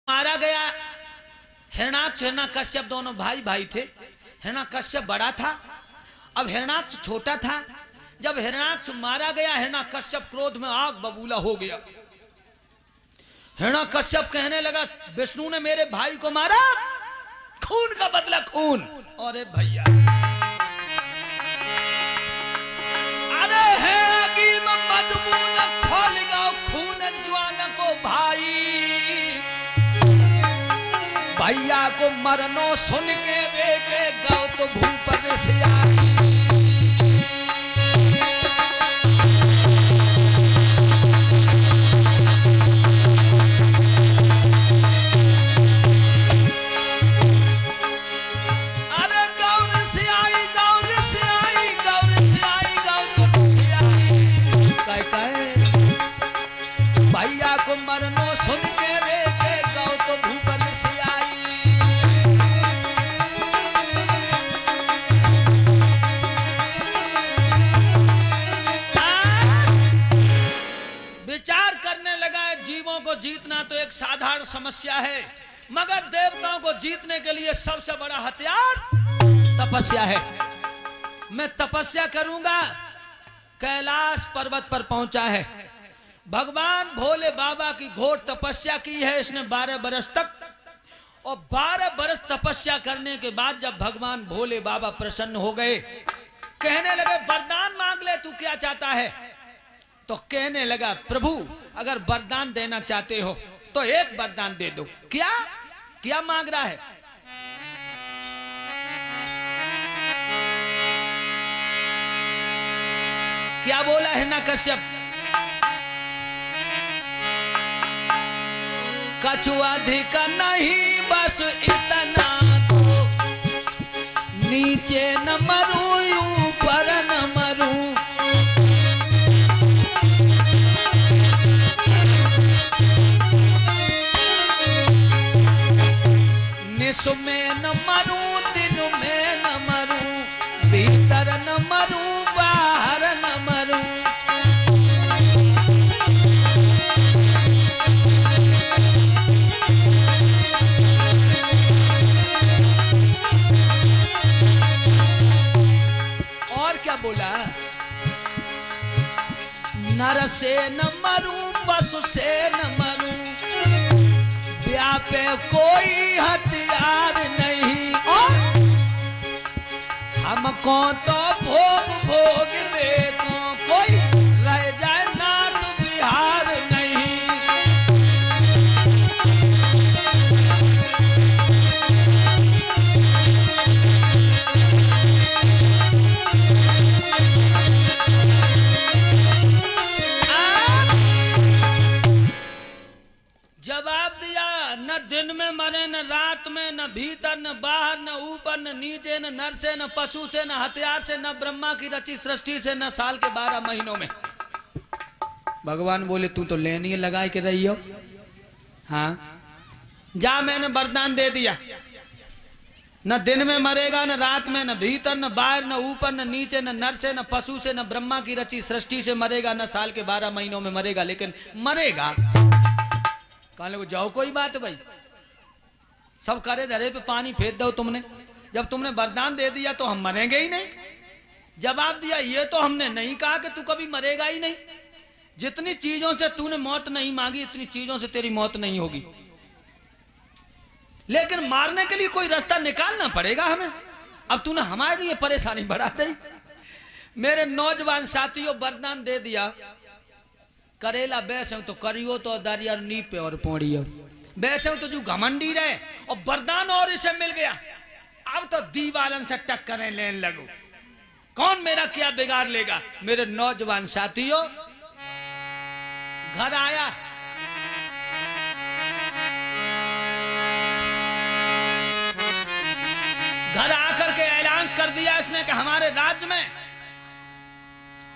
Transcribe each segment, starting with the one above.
मारा गया। हिरणाक्ष हिरण्यकश्यप दोनों भाई भाई थे। हिरण्यकश्यप बड़ा था, अब हिरणाक्ष छोटा था। जब हिरणाक्ष मारा गया, हिरण्यकश्यप क्रोध में आग बबूला हो गया। हिरण्यकश्यप कहने लगा, विष्णु ने मेरे भाई को मारा, खून का बदला खून। अरे भैया, अरे है कि मजबून खोल गो खून ज्वान को भाई। भैया को मरनो सुन के देखे गौ तो भूपर से आई। भैया को मरनो सुन के देखे गौ तो भूपर से आई। विचार करने लगा, जीवों को जीतना तो एक साधारण समस्या है, मगर देवताओं को जीतने के लिए सबसे बड़ा हथियार तपस्या है। मैं तपस्या करूंगा। कैलाश पर्वत पर पहुंचा है। भगवान भोले बाबा की घोर तपस्या की है इसने 12 बरस तक। और 12 बरस तपस्या करने के बाद जब भगवान भोले बाबा प्रसन्न हो गए, कहने लगे वरदान मांग ले, तू क्या चाहता है? तो कहने लगा, प्रभु अगर वरदान देना चाहते हो तो एक वरदान दे दो। क्या क्या मांग रहा है? क्या बोला हिरण्यकश्यप? कछु अधिक नहीं, बस इतना तो, नीचे न मरूं ऊपर न मरूं। निस में न मरूं, दिन में न मरूं, भीतर न मरूं, बाहर न मरूं। और क्या बोला? नर से न मरूं, पशु से न मरूं, व्यापे कोई हथियार नहीं। और हमको तो भोग भोग दे दो, कोई रह जाए नाथ बिहार नहीं। जवाब दिया, न दिन में मरे, न रात में, न भीतर, न बाहर, न ऊपर, न नीचे, न नर से, न पशु से, न हथियार से, न ब्रह्मा की रची सृष्टि से, न साल के 12 महीनों में। भगवान बोले, तू तो लेनी लगा के रही हो। हाँ, जा, मैंने वरदान दे दिया। न दिन में मरेगा, न रात में, न भीतर, न बाहर, न ऊपर, न नीचे, न नर से, न पशु से, न ब्रह्मा की रची सृष्टि से मरेगा, न साल के 12 महीनों में मरेगा, लेकिन मरेगा। कहने को जाओ, कोई बात भाई, सब करे धरे पे पानी फेंक दो तुमने। जब तुमने वरदान दे दिया तो हम मरेंगे ही नहीं। जवाब दिया, ये तो हमने नहीं कहा कि तू कभी मरेगा ही नहीं। जितनी चीजों से तूने मौत नहीं मांगी, इतनी चीजों से तेरी मौत नहीं होगी, लेकिन मारने के लिए कोई रास्ता निकालना पड़ेगा हमें। अब तूने हमारे लिए परेशानी बढ़ा दी। मेरे नौजवान साथियों, वरदान दे दिया, करेला बैसे तो करियो तो दरियर नी पे और पोड़ियो। बैसे तो जो घमंडी रहे, और वरदान और इसे मिल गया, अब तो दीवारन से टक्करें लेने लगो, कौन मेरा क्या बिगाड़ लेगा। मेरे नौजवान साथियों, घर आया, घर आकर के ऐलान कर दिया इसने कि हमारे राज्य में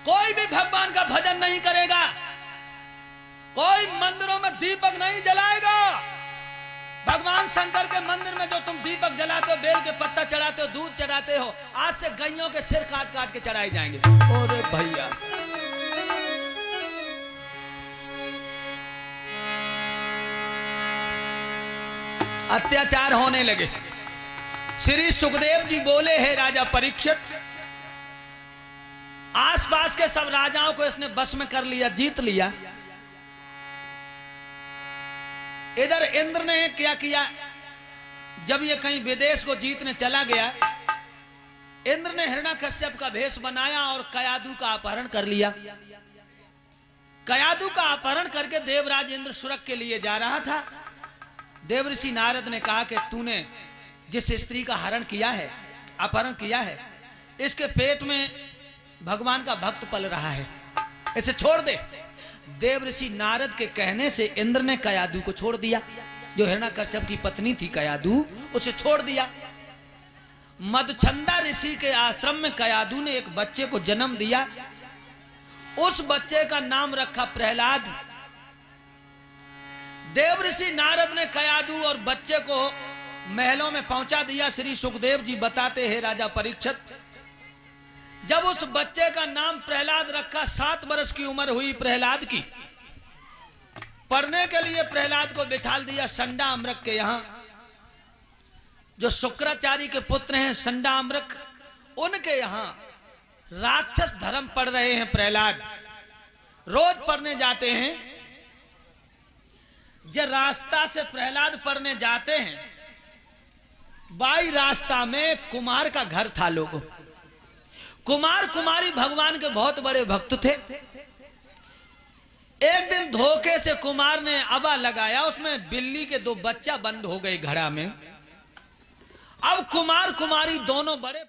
कोई भी भगवान का भजन नहीं करेगा, कोई मंदिरों में दीपक नहीं जलाएगा। भगवान शंकर के मंदिर में जो तुम दीपक जलाते हो, बेल के पत्ता चढ़ाते हो, दूध चढ़ाते हो, आज से गैयों के सिर काट काट के चढ़ाए जाएंगे। अरे भैया, अत्याचार होने लगे। श्री सुखदेव जी बोले, हे राजा परीक्षित, आसपास के सब राजाओं को इसने बस में कर लिया, जीत लिया। इधर इंद्र ने क्या किया, जब ये कहीं विदेश को जीतने चला गया, इंद्र ने हिरण्यकश्यप का भेष बनाया और कयादू का अपहरण कर लिया। कयादू का अपहरण करके देवराज इंद्र स्वर्ग के लिए जा रहा था। देवऋषि नारद ने कहा कि तूने जिस स्त्री का हरण किया है, अपहरण किया है, इसके पेट में भगवान का भक्त पल रहा है, इसे छोड़ दे। देवऋषि नारद के कहने से इंद्र ने कयादू को छोड़ दिया। जो हिरण्यकश्यप की पत्नी थी कयादू, उसे छोड़ दिया। मधुचंदा ऋषि के आश्रम में कयादू ने एक बच्चे को जन्म दिया। उस बच्चे का नाम रखा प्रहलाद। देवऋषि नारद ने कयादू और बच्चे को महलों में पहुंचा दिया। श्री सुखदेव जी बताते हैं, राजा परीक्षित, जब उस बच्चे का नाम प्रहलाद रखा, 7 वर्ष की उम्र हुई प्रहलाद की। पढ़ने के लिए प्रहलाद को बिठा दिया संडा अमृक के यहाँ। जो शुक्राचार्य के पुत्र हैं संडा अमृक, उनके यहाँ राक्षस धर्म पढ़ रहे हैं प्रहलाद। रोज पढ़ने जाते हैं। जब रास्ता से प्रहलाद पढ़ने जाते हैं, बाई रास्ता में कुमार का घर था। लोगों, कुमार कुमारी भगवान के बहुत बड़े भक्त थे। एक दिन धोखे से कुमार ने अबा लगाया, उसमें बिल्ली के 2 बच्चा बंद हो गए घड़ा में। अब कुमार कुमारी दोनों बड़े